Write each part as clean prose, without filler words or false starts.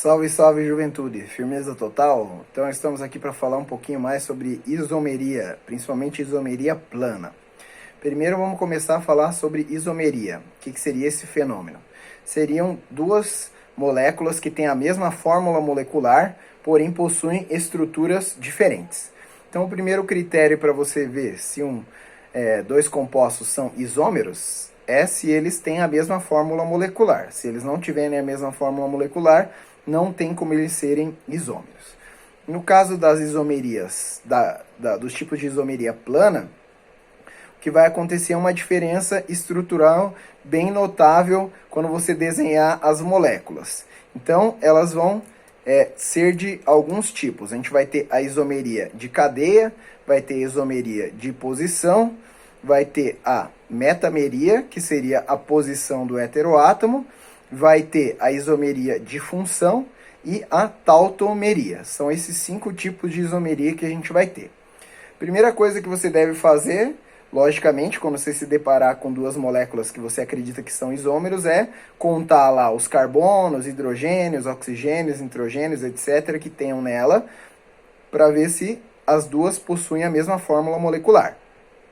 Salve, salve juventude, firmeza total? Então estamos aqui para falar um pouquinho mais sobre isomeria, principalmente isomeria plana. Primeiro vamos começar a falar sobre isomeria. O que seria esse fenômeno? Seriam duas moléculas que têm a mesma fórmula molecular, porém possuem estruturas diferentes. Então o primeiro critério para você ver se dois compostos são isômeros é se eles têm a mesma fórmula molecular. Se eles não tiverem a mesma fórmula molecular, não tem como eles serem isômeros. No caso das isomerias, dos tipos de isomeria plana, o que vai acontecer é uma diferença estrutural bem notável quando você desenhar as moléculas. Então, elas vão ser de alguns tipos. A gente vai ter a isomeria de cadeia, vai ter a isomeria de posição, vai ter a metameria, que seria a posição do heteroátomo, vai ter a isomeria de função e a tautomeria. São esses 5 tipos de isomeria que a gente vai ter. Primeira coisa que você deve fazer, logicamente, quando você se deparar com duas moléculas que você acredita que são isômeros, é contar lá os carbonos, hidrogênios, oxigênios, nitrogênios, etc., que tenham nela, para ver se as duas possuem a mesma fórmula molecular.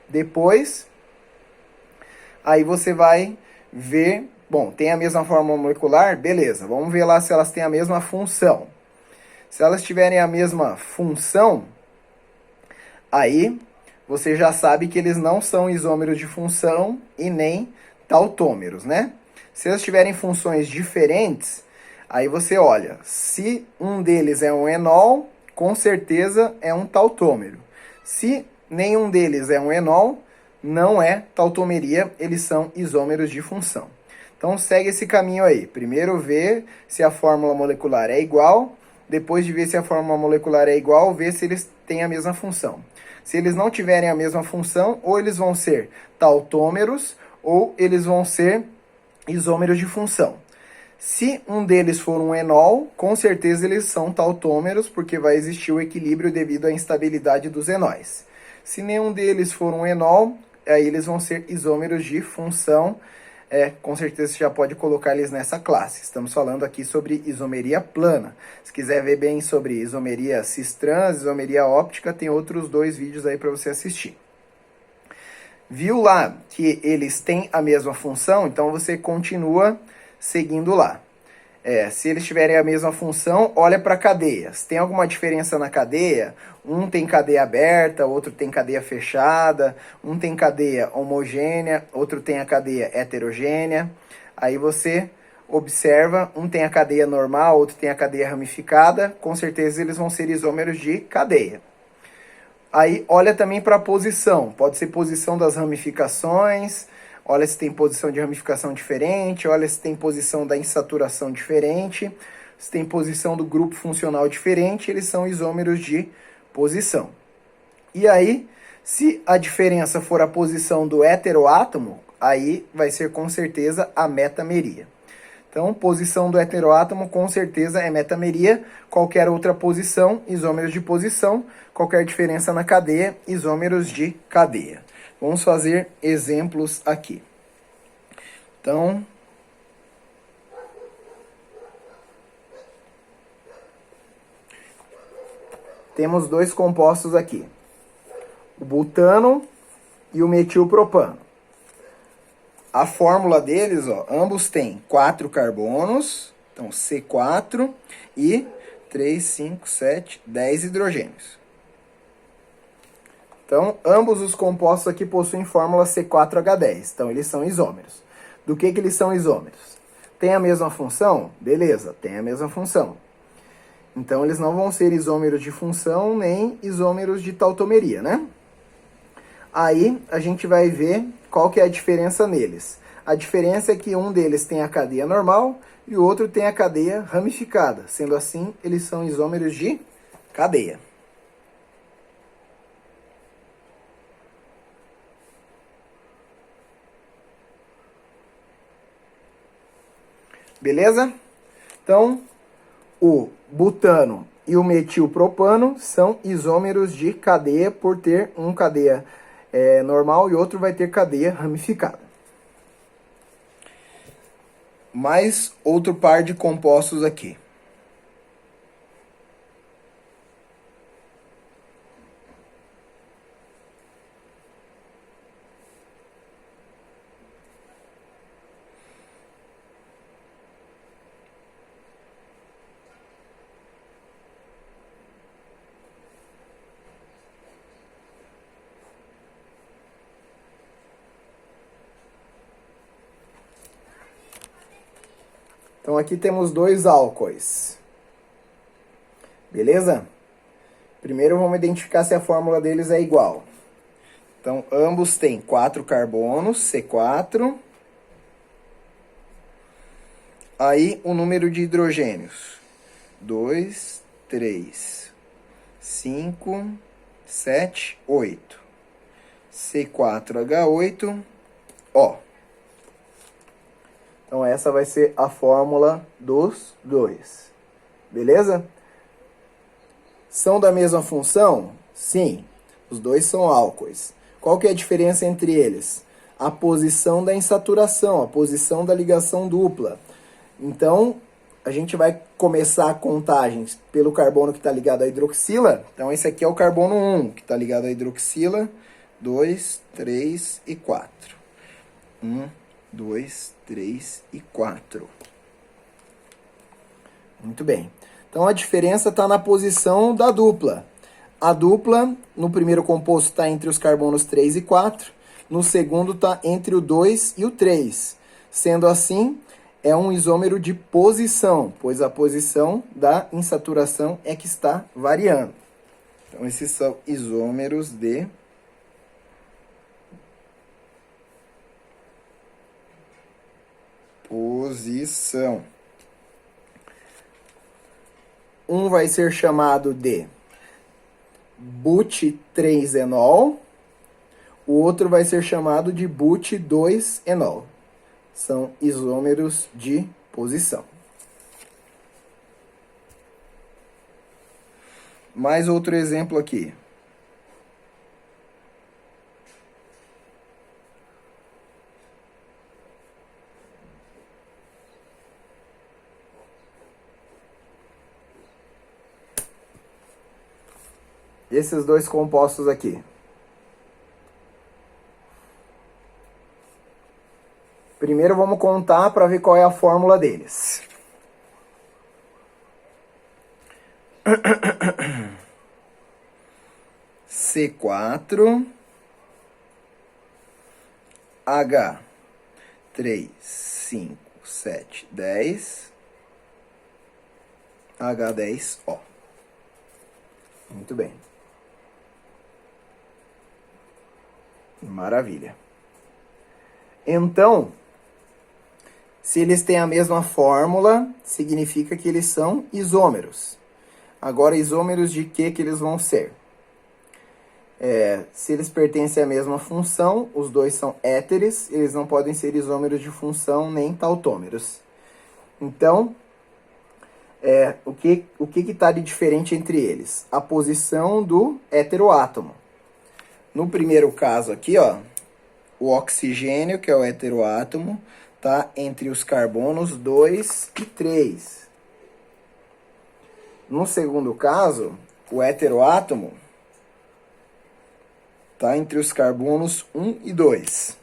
Depois, aí você vai ver, bom, tem a mesma fórmula molecular? Beleza, vamos ver lá se elas têm a mesma função. Se elas tiverem a mesma função, aí você já sabe que eles não são isômeros de função e nem tautômeros, né? Se elas tiverem funções diferentes, aí você olha, se um deles é um enol, com certeza é um tautômero. Se nenhum deles é um enol, não é tautomeria, eles são isômeros de função. Então segue esse caminho aí. Primeiro vê se a fórmula molecular é igual, depois de ver se a fórmula molecular é igual, vê se eles têm a mesma função. Se eles não tiverem a mesma função, ou eles vão ser tautômeros, ou eles vão ser isômeros de função. Se um deles for um enol, com certeza eles são tautômeros, porque vai existir o equilíbrio devido à instabilidade dos enóis. Se nenhum deles for um enol, aí eles vão ser isômeros de função. Com certeza você já pode colocar eles nessa classe. Estamos falando aqui sobre isomeria plana. Se quiser ver bem sobre isomeria cis-trans, isomeria óptica, tem outros 2 vídeos aí para você assistir. Viu lá que eles têm a mesma função, então você continua seguindo lá. Se eles tiverem a mesma função, olha para cadeias. Tem alguma diferença na cadeia? Um tem cadeia aberta, outro tem cadeia fechada, um tem cadeia homogênea, outro tem a cadeia heterogênea. Aí você observa, um tem a cadeia normal, outro tem a cadeia ramificada, com certeza eles vão ser isômeros de cadeia. Aí olha também para a posição, pode ser posição das ramificações, olha se tem posição de ramificação diferente, olha se tem posição da insaturação diferente, se tem posição do grupo funcional diferente, eles são isômeros de posição. E aí, se a diferença for a posição do heteroátomo, aí vai ser com certeza a metameria. Então, posição do heteroátomo com certeza é metameria, qualquer outra posição, isômeros de posição, qualquer diferença na cadeia, isômeros de cadeia. Vamos fazer exemplos aqui. Então, temos 2 compostos aqui, o butano e o metilpropano. A fórmula deles, ambos têm 4 carbonos, então C4 e 3, 5, 7, 10 hidrogênios. Então, ambos os compostos aqui possuem fórmula C4H10. Então, eles são isômeros. Do que eles são isômeros? Tem a mesma função? Beleza, tem a mesma função. Então, eles não vão ser isômeros de função nem isômeros de tautomeria, né? Aí, a gente vai ver qual que é a diferença neles. A diferença é que um deles tem a cadeia normal e o outro tem a cadeia ramificada. Sendo assim, eles são isômeros de cadeia. Beleza? Então, o butano e o metilpropano são isômeros de cadeia por ter um cadeia normal e outro vai ter cadeia ramificada. Mais outro par de compostos aqui. Então aqui temos dois álcoois. Beleza? Primeiro vamos identificar se a fórmula deles é igual. Então ambos têm 4 carbonos, C4. Aí o número de hidrogênios. 2, 3, 5, 7, 8. C4H8, O. Então essa vai ser a fórmula dos dois. Beleza? São da mesma função? Sim. Os dois são álcoois. Qual que é a diferença entre eles? A posição da insaturação, a posição da ligação dupla. Então, a gente vai começar a contagem pelo carbono que está ligado à hidroxila. Então, esse aqui é o carbono 1, que está ligado à hidroxila. 2, 3 e 4. 1, 2, 3 e 4. Muito bem. Então, a diferença está na posição da dupla. A dupla, no primeiro composto, está entre os carbonos 3 e 4. No segundo, está entre o 2 e o 3. Sendo assim, é um isômero de posição, pois a posição da insaturação é que está variando. Então, esses são isômeros de posição. Um vai ser chamado de but-3-enol, o outro vai ser chamado de but-2-enol. São isômeros de posição. Mais outro exemplo aqui. Esses dois compostos aqui. Primeiro vamos contar para ver qual é a fórmula deles. C4 H 3, 5, 7, 10 H10O. Muito bem. Maravilha. Então, se eles têm a mesma fórmula, significa que eles são isômeros. Agora, isômeros de que eles vão ser? Se eles pertencem à mesma função, os dois são éteres, eles não podem ser isômeros de função nem tautômeros. Então, o que está de diferente entre eles? A posição do heteroátomo. No primeiro caso aqui, ó, o oxigênio, que é o heteroátomo, está entre os carbonos 2 e 3. No segundo caso, o heteroátomo está entre os carbonos 1 e 2.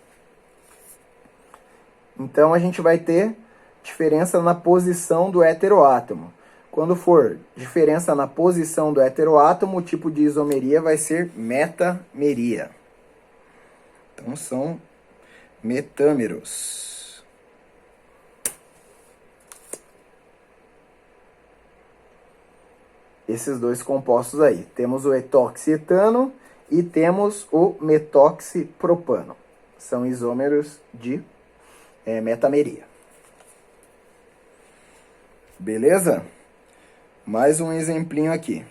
Então, a gente vai ter diferença na posição do heteroátomo. Quando for diferença na posição do heteroátomo, o tipo de isomeria vai ser metameria. Então, são metâmeros. Esses dois compostos aí. Temos o etoxietano e temos o metoxipropano. São isômeros de metameria. Beleza? Mais um exemplinho aqui.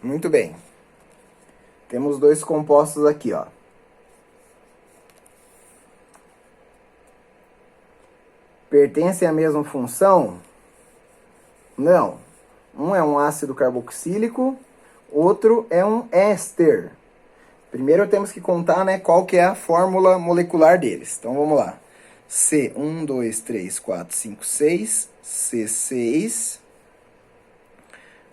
Muito bem. Temos dois compostos aqui, ó. Pertencem à mesma função? Não. Um é um ácido carboxílico, outro é um éster. Primeiro temos que contar, né, qual que é a fórmula molecular deles. Então vamos lá. C1, 2, 3, 4, 5, 6, C6,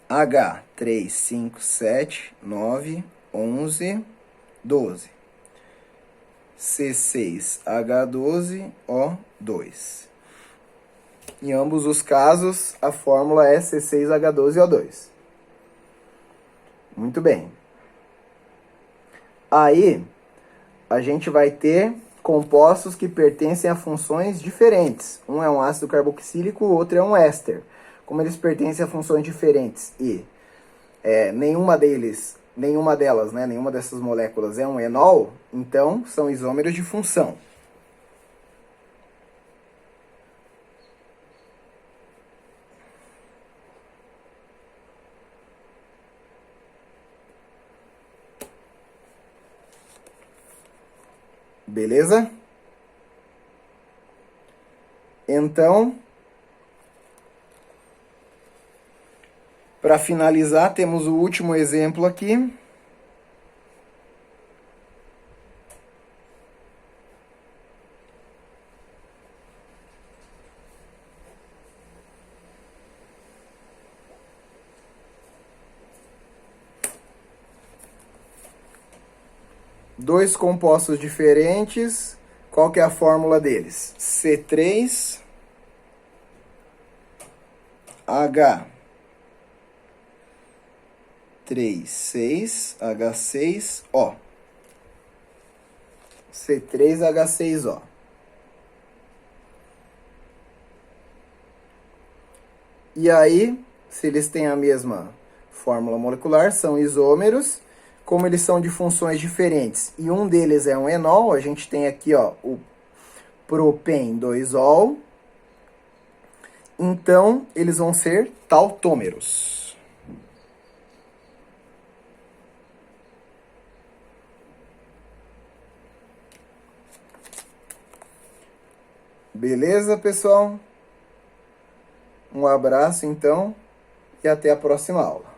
H, 3, 5, 7, 9, 11, 12. C6H12, O2. Em ambos os casos, a fórmula é C6H12O2. Muito bem. Aí, a gente vai ter compostos que pertencem a funções diferentes. Um é um ácido carboxílico, o outro é um éster. Como eles pertencem a funções diferentes e nenhuma delas, né, nenhuma dessas moléculas é um enol, então são isômeros de função. Beleza? Então, para finalizar, temos o último exemplo aqui. Dois compostos diferentes. Qual que é a fórmula deles? C3H 36H6O. C3H6O. E aí, se eles têm a mesma fórmula molecular, são isômeros. Como eles são de funções diferentes e um deles é um enol, a gente tem aqui, ó, o propen-2ol. Então, eles vão ser tautômeros. Beleza, pessoal? Um abraço, então, e até a próxima aula.